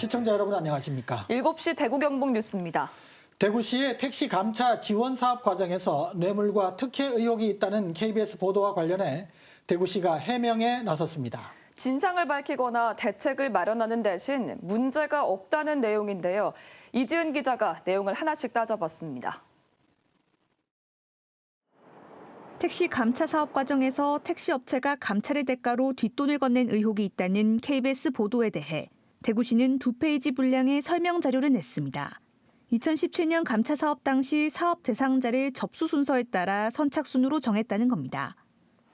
시청자 여러분 안녕하십니까? 7시 대구 경북 뉴스입니다. 대구시의 택시 감차 지원 사업 과정에서 뇌물과 특혜 의혹이 있다는 KBS 보도와 관련해 대구시가 해명에 나섰습니다. 진상을 밝히거나 대책을 마련하는 대신 문제가 없다는 내용인데요. 이지은 기자가 내용을 하나씩 따져봤습니다. 택시 감차 사업 과정에서 택시 업체가 감차를 대가로 뒷돈을 건넨 의혹이 있다는 KBS 보도에 대해 대구시는 2페이지 분량의 설명 자료를 냈습니다. 2017년 감차 사업 당시 사업 대상자를 접수 순서에 따라 선착순으로 정했다는 겁니다.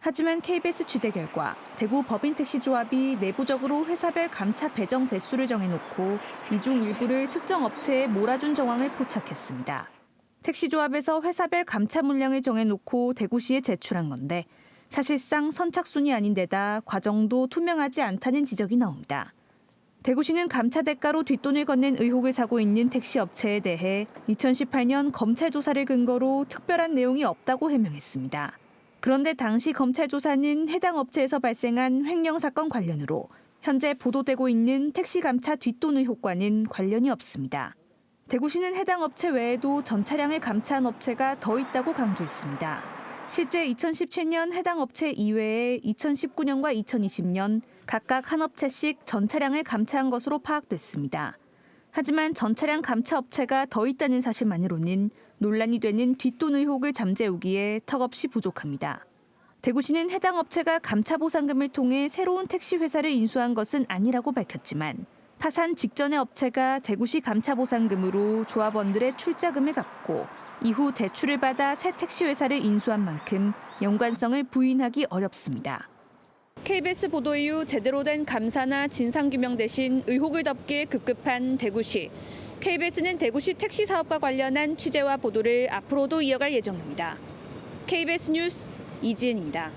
하지만 KBS 취재 결과 대구 법인택시조합이 내부적으로 회사별 감차 배정 대수를 정해놓고 이 중 일부를 특정 업체에 몰아준 정황을 포착했습니다. 택시조합에서 회사별 감차 물량을 정해놓고 대구시에 제출한 건데 사실상 선착순이 아닌 데다 과정도 투명하지 않다는 지적이 나옵니다. 대구시는 감차 대가로 뒷돈을 건넨 의혹을 사고 있는 택시 업체에 대해 2018년 검찰 조사를 근거로 특별한 내용이 없다고 해명했습니다. 그런데 당시 검찰 조사는 해당 업체에서 발생한 횡령 사건 관련으로 현재 보도되고 있는 택시 감차 뒷돈 의혹과는 관련이 없습니다. 대구시는 해당 업체 외에도 전 차량을 감차한 업체가 더 있다고 강조했습니다. 실제 2017년 해당 업체 이외에 2019년과 2020년 각각 한 업체씩 전 차량을 감차한 것으로 파악됐습니다. 하지만 전 차량 감차 업체가 더 있다는 사실만으로는 논란이 되는 뒷돈 의혹을 잠재우기에 턱없이 부족합니다. 대구시는 해당 업체가 감차 보상금을 통해 새로운 택시 회사를 인수한 것은 아니라고 밝혔지만 파산 직전의 업체가 대구시 감차 보상금으로 조합원들의 출자금을 갚고 이후 대출을 받아 새 택시 회사를 인수한 만큼 연관성을 부인하기 어렵습니다. KBS 보도 이후 제대로 된 감사나 진상규명 대신 의혹을 덮기에 급급한 대구시. KBS는 대구시 택시 사업과 관련한 취재와 보도를 앞으로도 이어갈 예정입니다. KBS 뉴스 이지은입니다.